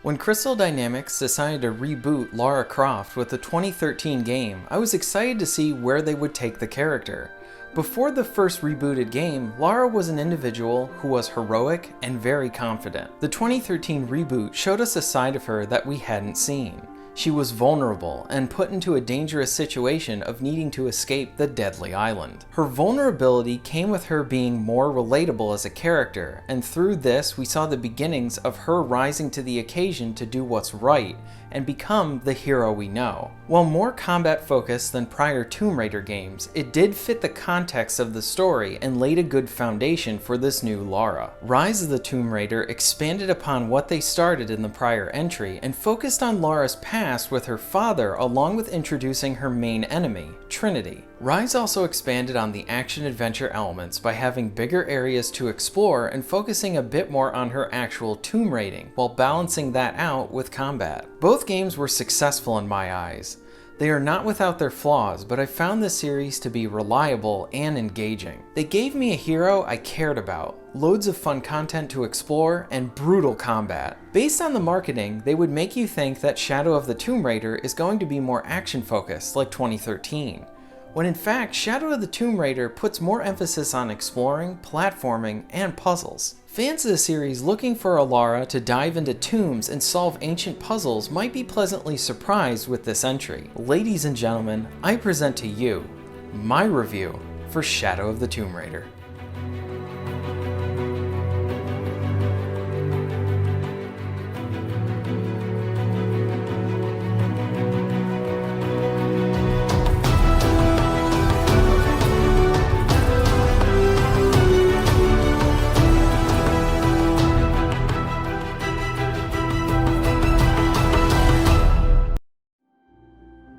When Crystal Dynamics decided to reboot Lara Croft with the 2013 game, I was excited to see where they would take the character. Before the first rebooted game, Lara was an individual who was heroic and very confident. The 2013 reboot showed us a side of her that we hadn't seen. She was vulnerable and put into a dangerous situation of needing to escape the deadly island. Her vulnerability came with her being more relatable as a character, and through this we saw the beginnings of her rising to the occasion to do what's right and become the hero we know. While more combat focused than prior Tomb Raider games, it did fit the context of the story and laid a good foundation for this new Lara. Rise of the Tomb Raider expanded upon what they started in the prior entry and focused on Lara's past with her father, along with introducing her main enemy, Trinity. Rise also expanded on the action-adventure elements by having bigger areas to explore and focusing a bit more on her actual tomb raiding, while balancing that out with combat. Both games were successful in my eyes. They are not without their flaws, but I found this series to be reliable and engaging. They gave me a hero I cared about, loads of fun content to explore, and brutal combat. Based on the marketing, they would make you think that Shadow of the Tomb Raider is going to be more action-focused like 2013. When in fact, Shadow of the Tomb Raider puts more emphasis on exploring, platforming, and puzzles. Fans of the series looking for a Lara to dive into tombs and solve ancient puzzles might be pleasantly surprised with this entry. Ladies and gentlemen, I present to you my review for Shadow of the Tomb Raider.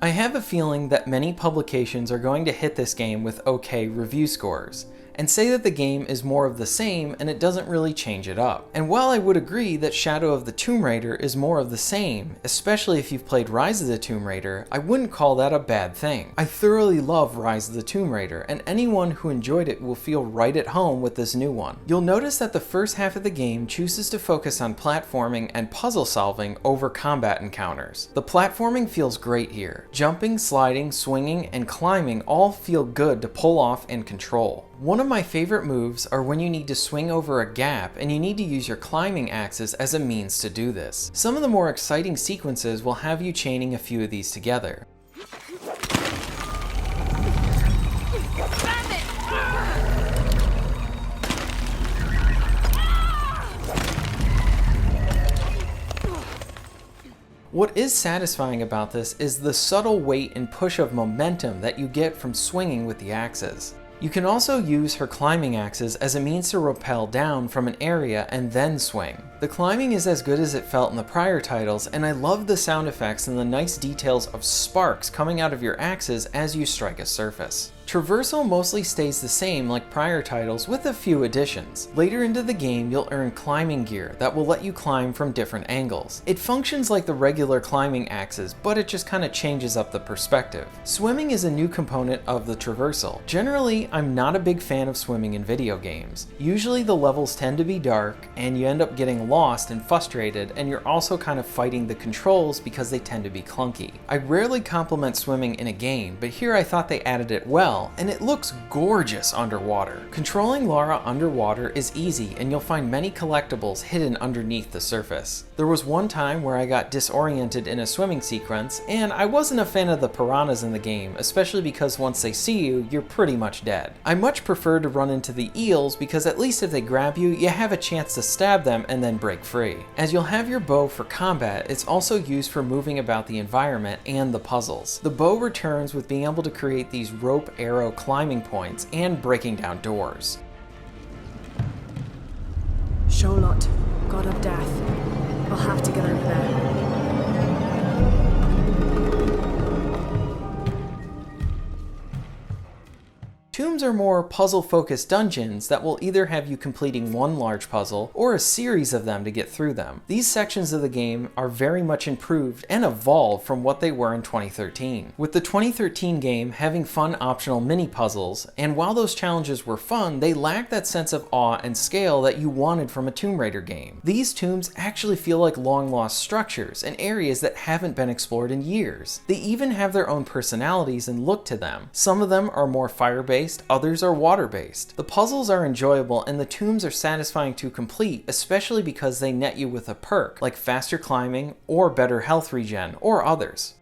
I have a feeling that many publications are going to hit this game with okay review scores, and say that the game is more of the same and it doesn't really change it up. And while I would agree that Shadow of the Tomb Raider is more of the same, especially if you've played Rise of the Tomb Raider, I wouldn't call that a bad thing. I thoroughly love Rise of the Tomb Raider, and anyone who enjoyed it will feel right at home with this new one. You'll notice that the first half of the game chooses to focus on platforming and puzzle solving over combat encounters. The platforming feels great here. Jumping, sliding, swinging, and climbing all feel good to pull off and control. One of my favorite moves are when you need to swing over a gap and you need to use your climbing axes as a means to do this. Some of the more exciting sequences will have you chaining a few of these together. What is satisfying about this is the subtle weight and push of momentum that you get from swinging with the axes. You can also use her climbing axes as a means to rappel down from an area and then swing. The climbing is as good as it felt in the prior titles, and I love the sound effects and the nice details of sparks coming out of your axes as you strike a surface. Traversal mostly stays the same like prior titles with a few additions. Later into the game, you'll earn climbing gear that will let you climb from different angles. It functions like the regular climbing axes, but it just kind of changes up the perspective. Swimming is a new component of the traversal. Generally, I'm not a big fan of swimming in video games. Usually the levels tend to be dark, and you end up getting lost and frustrated, and you're also kind of fighting the controls because they tend to be clunky. I rarely compliment swimming in a game, but here I thought they added it well, and it looks gorgeous underwater. Controlling Lara underwater is easy, and you'll find many collectibles hidden underneath the surface. There was one time where I got disoriented in a swimming sequence, and I wasn't a fan of the piranhas in the game, especially because once they see you, you're pretty much dead. I much prefer to run into the eels because at least if they grab you, you have a chance to stab them and then break free. As you'll have your bow for combat, it's also used for moving about the environment and the puzzles. The bow returns with being able to create these rope arrow climbing points and breaking down doors. Sholot, god of death. I'll have to get over there. Tombs tombs are more puzzle-focused dungeons that will either have you completing one large puzzle or a series of them to get through them. These sections of the game are very much improved and evolved from what they were in 2013. With the 2013 game having fun optional mini puzzles, and while those challenges were fun, they lacked that sense of awe and scale that you wanted from a Tomb Raider game. These tombs actually feel like long-lost structures and areas that haven't been explored in years. They even have their own personalities and look to them. Some of them are more fire-based, others are water-based. The puzzles are enjoyable and the tombs are satisfying to complete, especially because they net you with a perk, like faster climbing or better health regen, or others.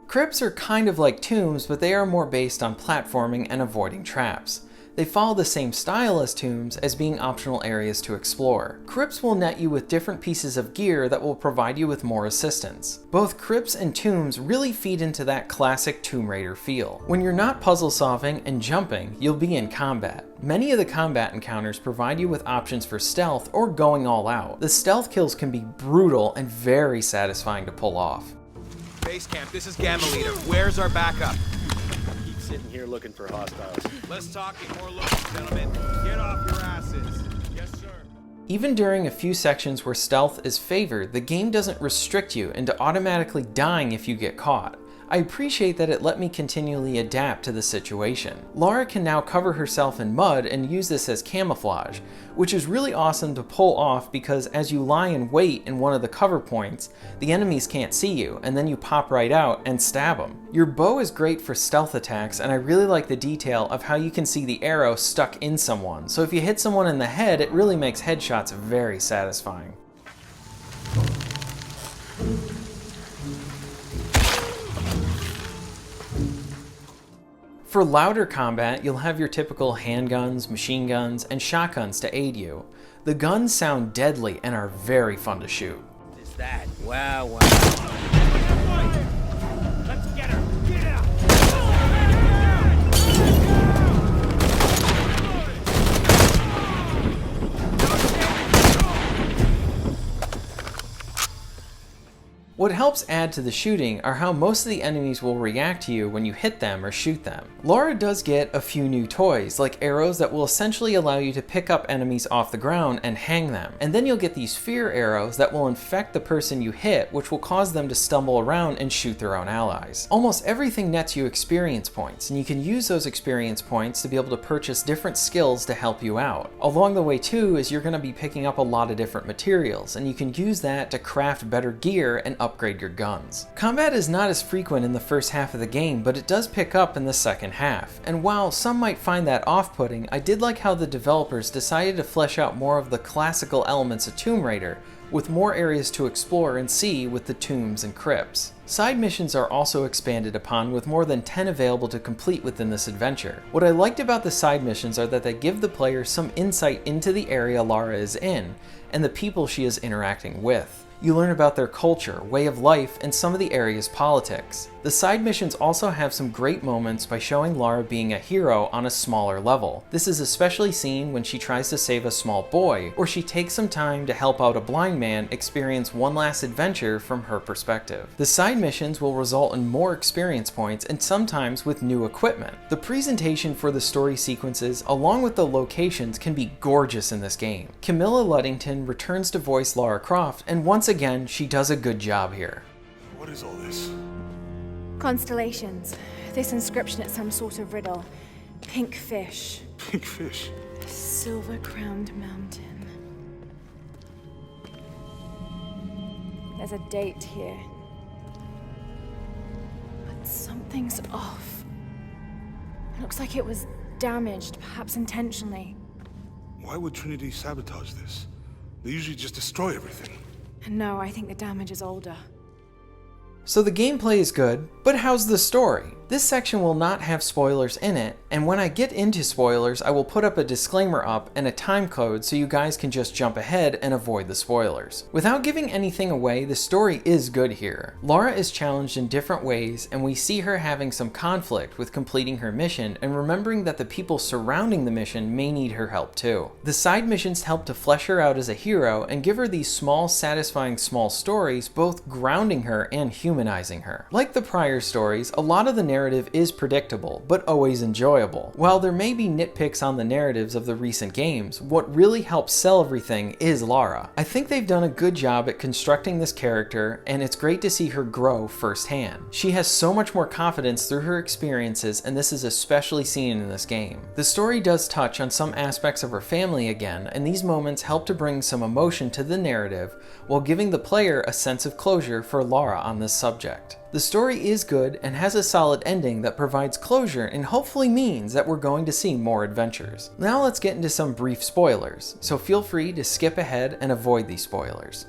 Crypts are kind of like tombs, but they are more based on platforming and avoiding traps. They follow the same style as tombs as being optional areas to explore. Crypts will net you with different pieces of gear that will provide you with more assistance. Both crypts and tombs really feed into that classic Tomb Raider feel. When you're not puzzle solving and jumping, you'll be in combat. Many of the combat encounters provide you with options for stealth or going all out. The stealth kills can be brutal and very satisfying to pull off. Base camp, this is Gamma Leader. Where's our backup? Keep sitting here looking for hostiles. Less talking, more looking, gentlemen. Get off your asses. Yes, sir. Even during a few sections where stealth is favored, the game doesn't restrict you into automatically dying if you get caught. I appreciate that it let me continually adapt to the situation. Lara can now cover herself in mud and use this as camouflage, which is really awesome to pull off because as you lie in wait in one of the cover points, the enemies can't see you, and then you pop right out and stab them. Your bow is great for stealth attacks, and I really like the detail of how you can see the arrow stuck in someone, so if you hit someone in the head, it really makes headshots very satisfying. For louder combat, you'll have your typical handguns, machine guns, and shotguns to aid you. The guns sound deadly and are very fun to shoot. Is that? Wow, wow. Let's get her. Get out. What helps add to the shooting are how most of the enemies will react to you when you hit them or shoot them. Lara does get a few new toys, like arrows that will essentially allow you to pick up enemies off the ground and hang them. And then you'll get these fear arrows that will infect the person you hit, which will cause them to stumble around and shoot their own allies. Almost everything nets you experience points, and you can use those experience points to be able to purchase different skills to help you out. Along the way too is you're going to be picking up a lot of different materials, and you can use that to craft better gear and upgrade your guns. Combat is not as frequent in the first half of the game, but it does pick up in the second half. And while some might find that off-putting, I did like how the developers decided to flesh out more of the classical elements of Tomb Raider, with more areas to explore and see with the tombs and crypts. Side missions are also expanded upon, with more than 10 available to complete within this adventure. What I liked about the side missions are that they give the player some insight into the area Lara is in, and the people she is interacting with. You learn about their culture, way of life, and some of the area's politics. The side missions also have some great moments by showing Lara being a hero on a smaller level. This is especially seen when she tries to save a small boy, or she takes some time to help out a blind man experience one last adventure from her perspective. The side missions will result in more experience points and sometimes with new equipment. The presentation for the story sequences, along with the locations, can be gorgeous in this game. Camilla Ludington returns to voice Lara Croft, and once again, she does a good job here. What is all this? Constellations. This inscription is some sort of riddle. Pink fish. Pink fish. Silver-crowned mountain. There's a date here. But something's off. It looks like it was damaged, perhaps intentionally. Why would Trinity sabotage this? They usually just destroy everything. No, I think the damage is older. So the gameplay is good, but how's the story? This section will not have spoilers in it, and when I get into spoilers, I will put up a disclaimer up and a time code so you guys can just jump ahead and avoid the spoilers. Without giving anything away, the story is good here. Lara is challenged in different ways, and we see her having some conflict with completing her mission and remembering that the people surrounding the mission may need her help too. The side missions help to flesh her out as a hero and give her these small, satisfying small stories, both grounding her and humanizing her. Like the prior stories, a lot of the narrative is predictable, but always enjoyable. While there may be nitpicks on the narratives of the recent games, what really helps sell everything is Lara. I think they've done a good job at constructing this character, and it's great to see her grow firsthand. She has so much more confidence through her experiences, and this is especially seen in this game. The story does touch on some aspects of her family again, and these moments help to bring some emotion to the narrative while giving the player a sense of closure for Lara on this subject. The story is good and has a solid ending that provides closure and hopefully means that we're going to see more adventures. Now let's get into some brief spoilers, so feel free to skip ahead and avoid these spoilers.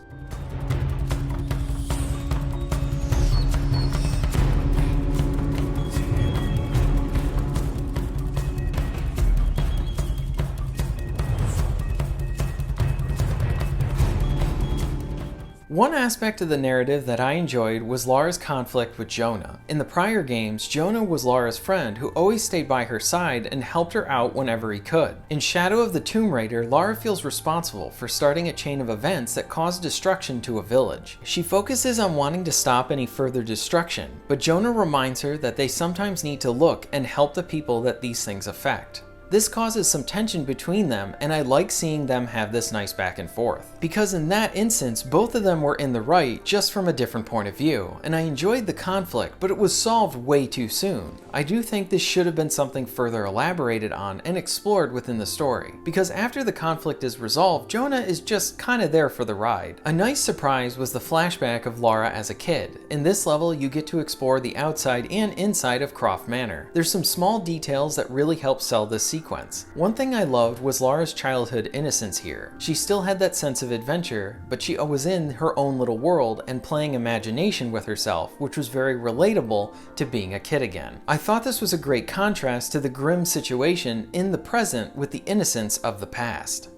One aspect of the narrative that I enjoyed was Lara's conflict with Jonah. In the prior games, Jonah was Lara's friend who always stayed by her side and helped her out whenever he could. In Shadow of the Tomb Raider, Lara feels responsible for starting a chain of events that cause destruction to a village. She focuses on wanting to stop any further destruction, but Jonah reminds her that they sometimes need to look and help the people that these things affect. This causes some tension between them, and I like seeing them have this nice back and forth. Because in that instance, both of them were in the right, just from a different point of view, and I enjoyed the conflict, but it was solved way too soon. I do think this should have been something further elaborated on and explored within the story, because after the conflict is resolved, Jonah is just kinda there for the ride. A nice surprise was the flashback of Lara as a kid. In this level, you get to explore the outside and inside of Croft Manor. There's some small details that really help sell this sequence. One thing I loved was Lara's childhood innocence here. She still had that sense of adventure, but she was in her own little world and playing imagination with herself, which was very relatable to being a kid again. I thought this was a great contrast to the grim situation in the present with the innocence of the past.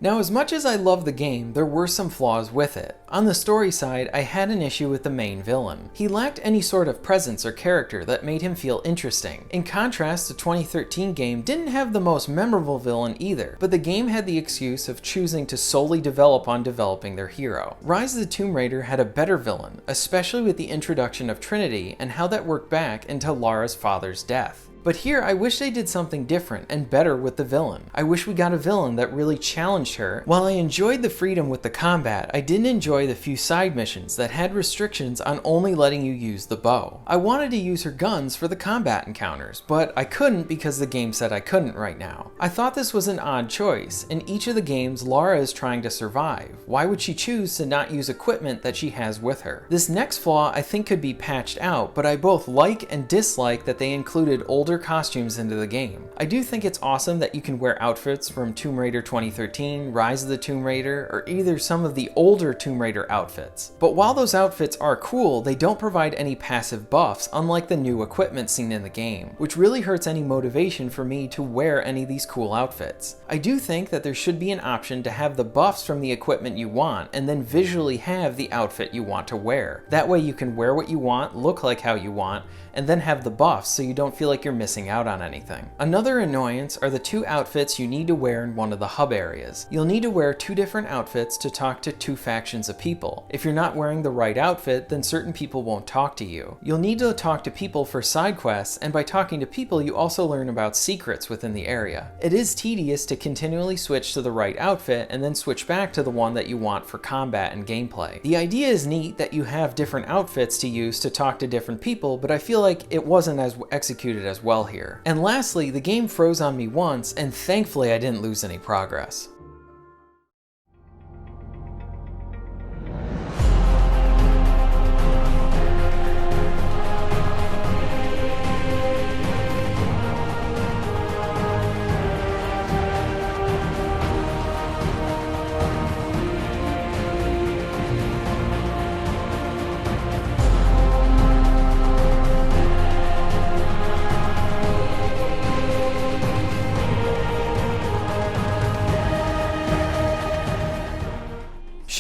Now, as much as I love the game, there were some flaws with it. On the story side, I had an issue with the main villain. He lacked any sort of presence or character that made him feel interesting. In contrast, the 2013 game didn't have the most memorable villain either, but the game had the excuse of choosing to solely develop on developing their hero. Rise of the Tomb Raider had a better villain, especially with the introduction of Trinity and how that worked back into Lara's father's death. But here, I wish they did something different and better with the villain. I wish we got a villain that really challenged her. While I enjoyed the freedom with the combat, I didn't enjoy the few side missions that had restrictions on only letting you use the bow. I wanted to use her guns for the combat encounters, but I couldn't because the game said I couldn't right now. I thought this was an odd choice. In each of the games, Lara is trying to survive. Why would she choose to not use equipment that she has with her? This next flaw I think could be patched out, but I both like and dislike that they included older costumes into the game. I do think it's awesome that you can wear outfits from Tomb Raider 2013, Rise of the Tomb Raider, or either some of the older Tomb Raider outfits. But while those outfits are cool, they don't provide any passive buffs, unlike the new equipment seen in the game, which really hurts any motivation for me to wear any of these cool outfits. I do think that there should be an option to have the buffs from the equipment you want, and then visually have the outfit you want to wear. That way you can wear what you want, look like how you want, and then have the buffs so you don't feel like you're missing out on anything. Another annoyance are the two outfits you need to wear in one of the hub areas. You'll need to wear two different outfits to talk to two factions of people. If you're not wearing the right outfit, then certain people won't talk to you. You'll need to talk to people for side quests, and by talking to people you also learn about secrets within the area. It is tedious to continually switch to the right outfit and then switch back to the one that you want for combat and gameplay. The idea is neat that you have different outfits to use to talk to different people, but I feel like it wasn't as executed as well here. And lastly, the game froze on me once, and thankfully I didn't lose any progress.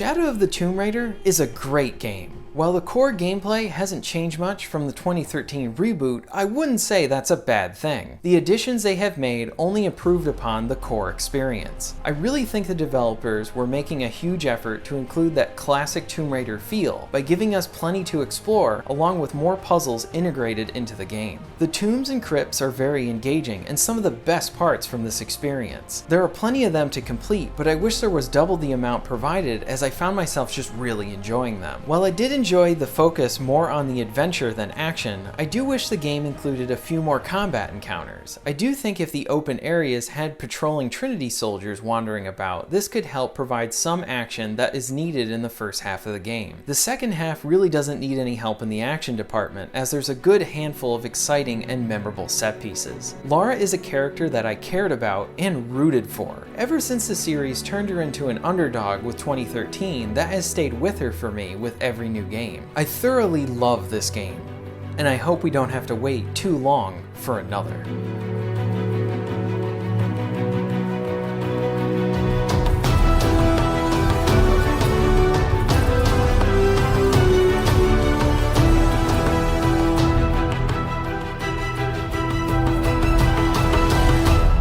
Shadow of the Tomb Raider is a great game. While the core gameplay hasn't changed much from the 2013 reboot, I wouldn't say that's a bad thing. The additions they have made only improved upon the core experience. I really think the developers were making a huge effort to include that classic Tomb Raider feel by giving us plenty to explore along with more puzzles integrated into the game. The tombs and crypts are very engaging and some of the best parts from this experience. There are plenty of them to complete, but I wish there was double the amount provided as I found myself just really enjoying them. While I did enjoy the focus more on the adventure than action, I do wish the game included a few more combat encounters. I do think if the open areas had patrolling Trinity soldiers wandering about, this could help provide some action that is needed in the first half of the game. The second half really doesn't need any help in the action department, as there's a good handful of exciting and memorable set pieces. Lara is a character that I cared about and rooted for. Ever since the series turned her into an underdog with 2013, that has stayed with her for me with every new game. I thoroughly love this game, and I hope we don't have to wait too long for another.